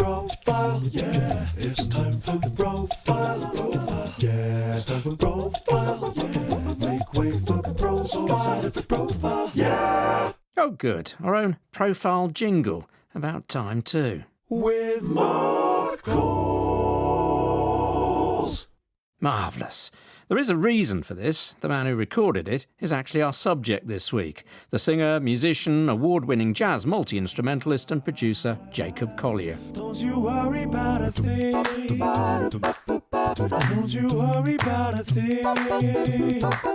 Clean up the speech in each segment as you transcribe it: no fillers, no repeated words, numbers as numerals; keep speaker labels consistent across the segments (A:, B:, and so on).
A: Profile, yeah. It's time for profile, yeah. It's time for profile, yeah. Make way for profile, profile, yeah.
B: Oh, good. Our own profile jingle. About time, too.
A: With Mark Calls.
B: Marvellous. There is a reason for this. The man who recorded it is actually our subject this week. The singer, musician, award-winning jazz multi-instrumentalist and producer Jacob Collier.
A: Don't you worry about a thing. Don't you worry about a thing,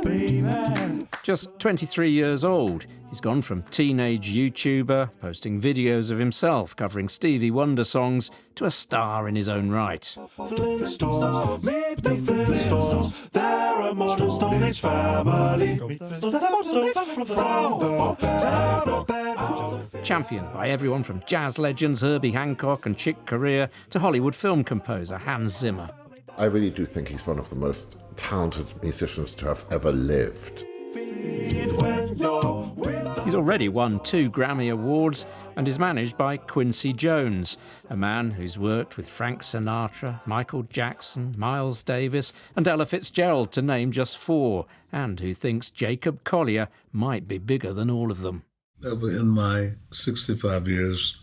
A: baby.
B: Just 23 years old, he's gone from teenage YouTuber, posting videos of himself covering Stevie Wonder songs, to a star in his own right.
A: Flintstones, meet the Flintstones. They're a modern Stone Age family.
B: Championed by everyone from jazz legends Herbie Hancock and Chick Corea to Hollywood film composer Hans Zimmer.
C: I really do think he's one of the most talented musicians to have ever lived.
B: He's already won 2 Grammy Awards and is managed by Quincy Jones, a man who's worked with Frank Sinatra, Michael Jackson, Miles Davis and Ella Fitzgerald, to name just 4, and who thinks Jacob Collier might be bigger than all of them.
D: Never in my 65 years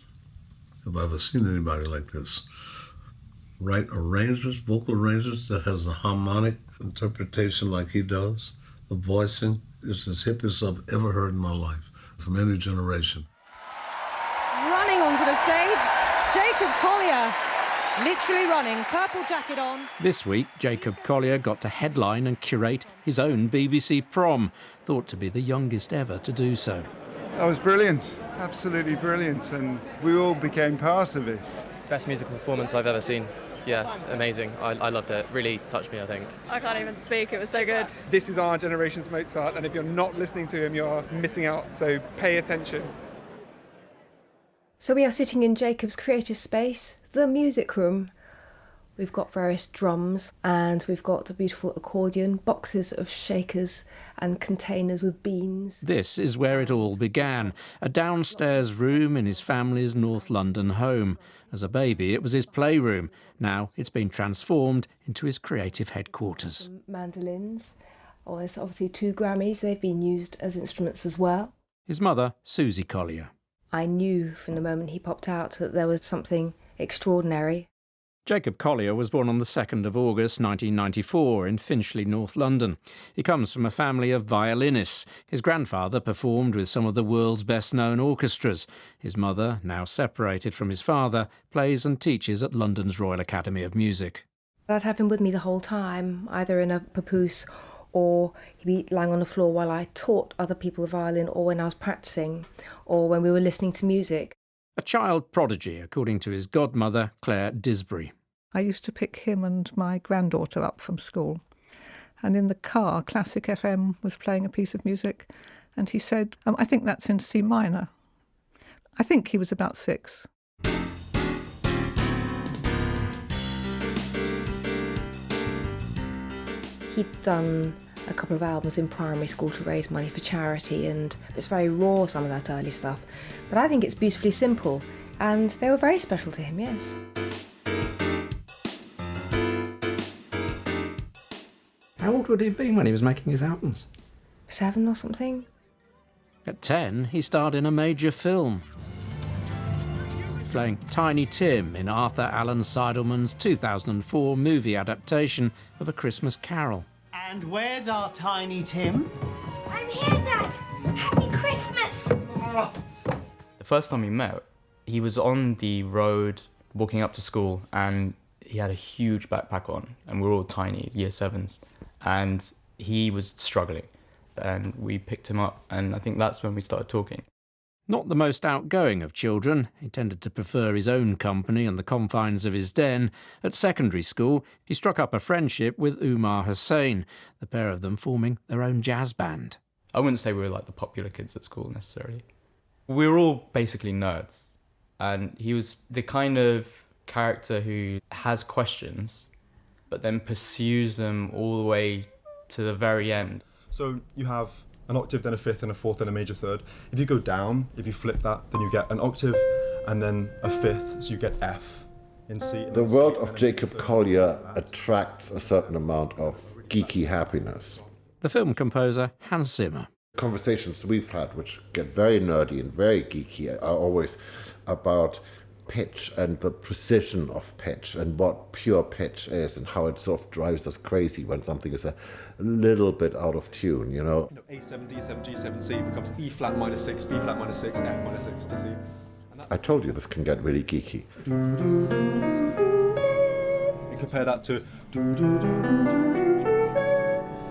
D: have I ever seen anybody like this. Write arrangements, vocal arrangements that has a harmonic interpretation like he does. The voicing is as hip as I've ever heard in my life, from any generation.
E: Running onto the stage, Jacob Collier, literally running, purple jacket on.
B: This week, Jacob Collier got to headline and curate his own BBC Prom, thought to be the youngest ever to do so.
F: That was brilliant, absolutely brilliant, and we all became part of it.
G: Best musical performance I've ever seen. Yeah, amazing. I loved it. Really touched me, I think.
E: I can't even speak, it was so good.
H: This is our generation's Mozart, and if you're not listening to him, you're missing out, so pay attention.
I: So we are sitting in Jacob's creative space, the music room. We've got various drums and we've got a beautiful accordion, boxes of shakers and containers with beans.
B: This is where it all began, a downstairs room in his family's North London home. As a baby, it was his playroom. Now it's been transformed into his creative headquarters.
I: Mandolins. Oh, there's obviously 2 Grammys. They've been used as instruments as well.
B: His mother, Susie Collier.
I: I knew from the moment he popped out that there was something extraordinary.
B: Jacob Collier was born on the 2nd of August 1994 in Finchley, North London. He comes from a family of violinists. His grandfather performed with some of the world's best-known orchestras. His mother, now separated from his father, plays and teaches at London's Royal Academy of Music.
I: I'd have him with me the whole time, either in a papoose or he'd be lying on the floor while I taught other people the violin, or when I was practicing, or when we were listening to music.
B: A child prodigy, according to his godmother, Clare Disbury.
J: I used to pick him and my granddaughter up from school. And in the car, Classic FM was playing a piece of music. And he said, I think that's in C minor. I think he was about 6.
I: He'd done a couple of albums in primary school to raise money for charity, and it's very raw, some of that early stuff. But I think it's beautifully simple, and they were very special to him, yes.
B: How old would he have been when he was making his albums?
I: 7 or something.
B: At 10, he starred in a major film, playing Tiny Tim in Arthur Allen Seidelman's 2004 movie adaptation of A Christmas Carol.
K: And where's our Tiny Tim?
L: I'm here, Dad. Happy Christmas.
G: The first time we met, he was on the road walking up to school and he had a huge backpack on and we were all tiny, year 7s, and he was struggling and we picked him up and I think that's when we started talking.
B: Not the most outgoing of children, he tended to prefer his own company and the confines of his den. At secondary school, he struck up a friendship with Umar Hussain, the pair of them forming their own jazz band.
G: I wouldn't say we were like the popular kids at school necessarily. We were all basically nerds, and he was the kind of character who has questions, but then pursues them all the way to the very end.
M: So you have an octave, then a fifth, and a fourth, and a major third. If you go down, if you flip that, then you get an octave, and then a fifth, so you get F. in C.
C: The world of Jacob Collier attracts a certain amount of geeky happiness.
B: The film composer Hans Zimmer.
C: Conversations we've had, which get very nerdy and very geeky, are always about pitch and the precision of pitch and what pure pitch is and how it sort of drives us crazy when something is a little bit out of tune, you know.
M: A7, D7, G7, C becomes E flat minor 6, B flat minor 6, F minor 6 to C.
C: I told you this can get really geeky.
M: You compare that to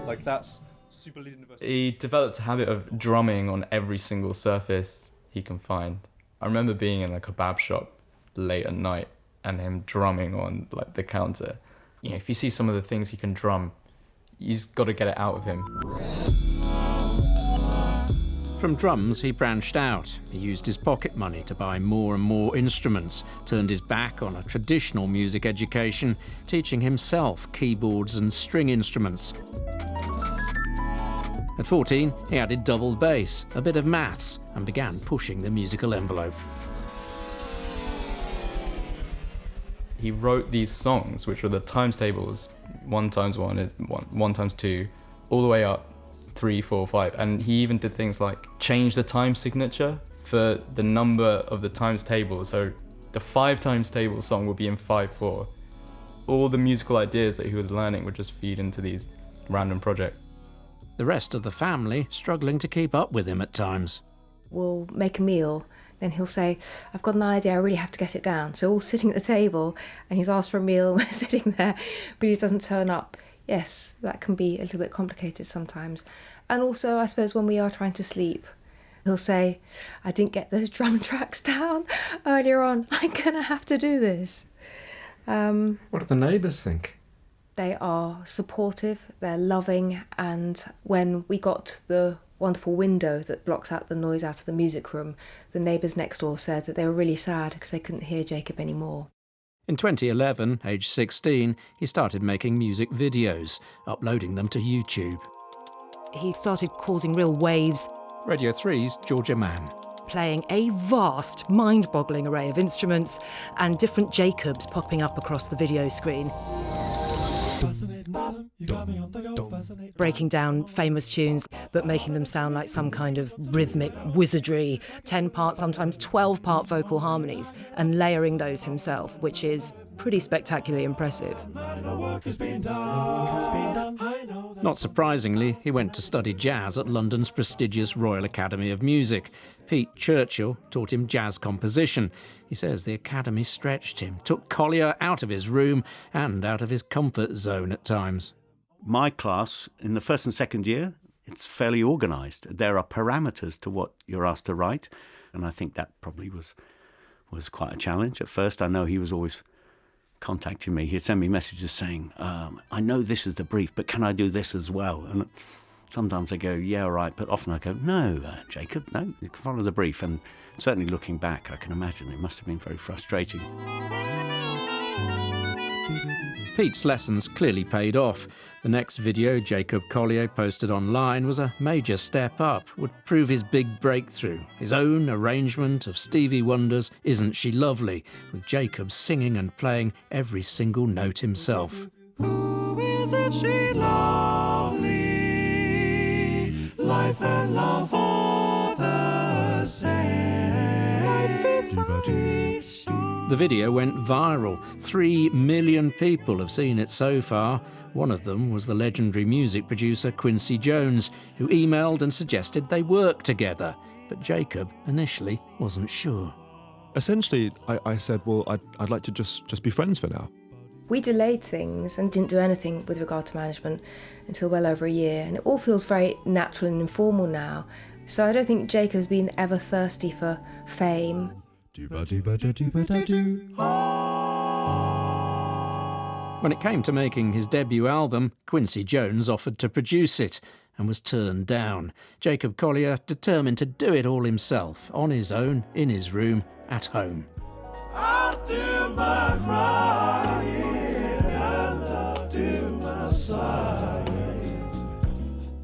M: like that's super lead universal.
G: He developed a habit of drumming on every single surface he can find. I remember being in a kebab shop late at night and him drumming on like the counter. You know, if you see some of the things he can drum, you've got to get it out of him.
B: From drums, he branched out. He used his pocket money to buy more and more instruments, turned his back on a traditional music education, teaching himself keyboards and string instruments. At 14, he added double bass, a bit of maths, and began pushing the musical envelope.
G: He wrote these songs, which were the times tables. 1 times 1 is 1, 1 times 2, all the way up 3, 4, 5. And he even did things like change the time signature for the number of the times table. So the 5 times table song would be in 5/4. All the musical ideas that he was learning would just feed into these random projects.
B: The rest of the family struggling to keep up with him at times.
I: We'll make a meal, then he'll say, I've got an idea, I really have to get it down. So we're all sitting at the table and he's asked for a meal, we're sitting there, but he doesn't turn up. Yes, that can be a little bit complicated sometimes. And also, I suppose, when we are trying to sleep, he'll say, I didn't get those drum tracks down earlier on, I'm going to have to do this.
B: What do the neighbours think?
I: They are supportive, they're loving, and when we got the wonderful window that blocks out the noise out of the music room, the neighbours next door said that they were really sad because they couldn't hear Jacob anymore.
B: In 2011, aged 16, he started making music videos, uploading them to YouTube.
N: He started causing real waves.
B: Radio 3's Georgia Mann.
N: Playing a vast, mind-boggling array of instruments and different Jacobs popping up across the video screen. Breaking down famous tunes, but making them sound like some kind of rhythmic wizardry, 10-part, sometimes 12-part vocal harmonies, and layering those himself, which is pretty spectacularly impressive.
B: Not surprisingly, he went to study jazz at London's prestigious Royal Academy of Music. Pete Churchill taught him jazz composition. He says the academy stretched him, took Collier out of his room and out of his comfort zone at times.
O: My class, in the first and second year, it's fairly organised. There are parameters to what you're asked to write, and I think that probably was quite a challenge. At first, I know he was always contacting me. He'd send me messages saying, I know this is the brief, but can I do this as well? And sometimes I go, yeah, all right, but often I go, no, Jacob, no, you can follow the brief. And certainly looking back, I can imagine it must have been very frustrating.
B: Pete's lessons clearly paid off. The next video Jacob Collier posted online was a major step up, would prove his big breakthrough, his own arrangement of Stevie Wonder's Isn't She Lovely, with Jacob singing and playing every single note himself.
A: Ooh, isn't she lovely? Life and love for the same. Life is
B: The video went viral. 3 million people have seen it so far. One of them was the legendary music producer Quincy Jones, who emailed and suggested they work together. But Jacob initially wasn't sure.
M: Essentially, I said, well, I'd like to just be friends for now.
I: We delayed things and didn't do anything with regard to management until well over a year, and it all feels very natural and informal now. So I don't think Jacob's been ever thirsty for fame.
B: When it came to making his debut album, Quincy Jones offered to produce it and was turned down. Jacob Collier determined to do it all himself, on his own, in his room, at home.
A: I'll do my crying and I'll do my sighing.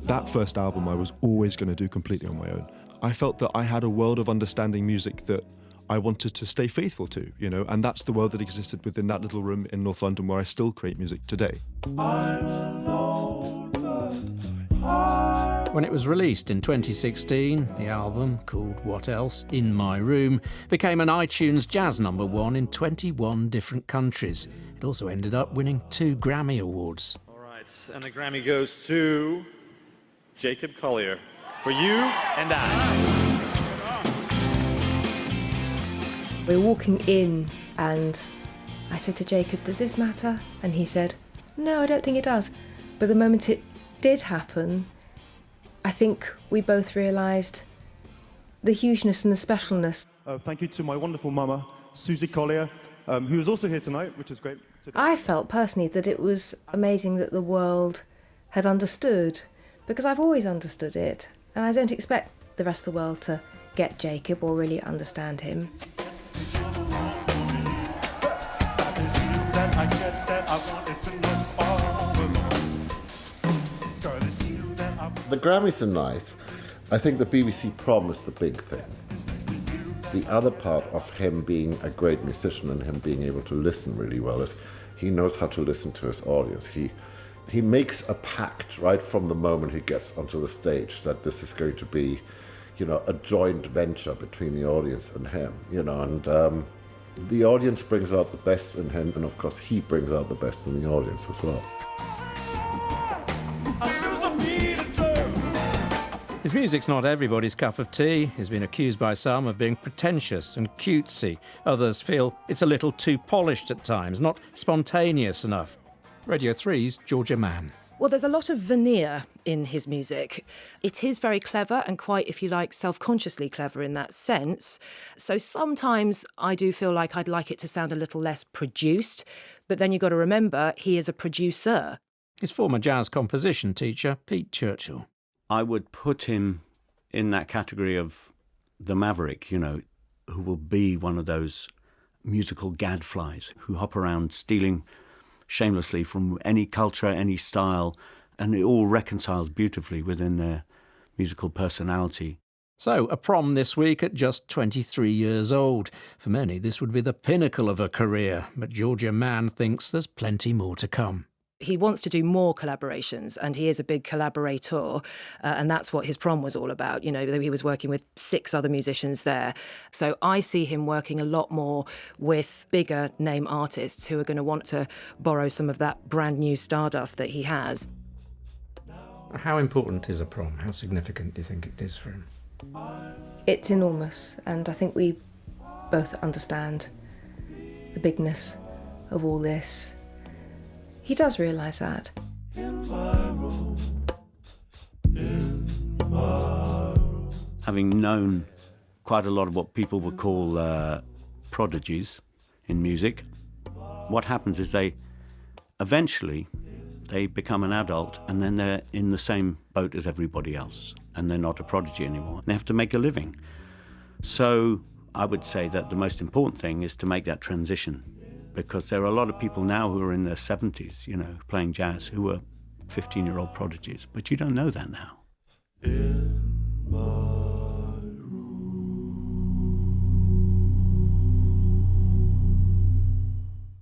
M: That first album I was always going to do completely on my own. I felt that I had a world of understanding music that I wanted to stay faithful to, you know, and that's the world that existed within that little room in North London where I still create music today.
B: When it was released in 2016, the album, called What Else? In My Room, became an iTunes jazz #1 in 21 different countries. It also ended up winning 2 Grammy Awards.
P: All right, and the Grammy goes to Jacob Collier for You and I.
I: We were walking in and I said to Jacob, does this matter? And he said, no, I don't think it does. But the moment it did happen, I think we both realised the hugeness and the specialness.
Q: Thank you to my wonderful mama, Susie Collier, who is also here tonight, which is great.
I: I felt personally that it was amazing that the world had understood, because I've always understood it, and I don't expect the rest of the world to get Jacob or really understand him.
C: The Grammys are nice. I think the BBC Prom is the big thing. The other part of him being a great musician and him being able to listen really well is he knows how to listen to his audience. He makes a pact right from the moment he gets onto the stage that this is going to be, you know, a joint venture between the audience and him, you know, and the audience brings out the best in him, and of course he brings out the best in the audience as well.
B: His music's not everybody's cup of tea. He's been accused by some of being pretentious and cutesy. Others feel it's a little too polished at times, not spontaneous enough. Radio 3's Georgia Mann.
N: Well, there's a lot of veneer in his music. It is very clever and quite, if you like, self-consciously clever in that sense. So sometimes I do feel like I'd like it to sound a little less produced, but then you've got to remember he is a producer.
B: His former jazz composition teacher, Pete Churchill.
O: I would put him in that category of the maverick, you know, who will be one of those musical gadflies who hop around stealing shamelessly from any culture, any style, and it all reconciles beautifully within their musical personality.
B: So, a Prom this week at just 23 years old. For many, this would be the pinnacle of a career, but Georgia Mann thinks there's plenty more to come.
N: He wants to do more collaborations, and he is a big collaborator, and that's what his Prom was all about. You know, he was working with 6 other musicians there. So I see him working a lot more with bigger name artists who are going to want to borrow some of that brand new stardust that he has.
B: How important is a Prom? How significant do you think it is for him?
I: It's enormous, and I think we both understand the bigness of all this. He does realise that.
O: Having known quite a lot of what people would call prodigies in music, what happens is they become an adult and then they're in the same boat as everybody else and they're not a prodigy anymore. They have to make a living. So I would say that the most important thing is to make that transition, because there are a lot of people now who are in their 70s, you know, playing jazz, who are 15-year-old prodigies, but you don't know that now.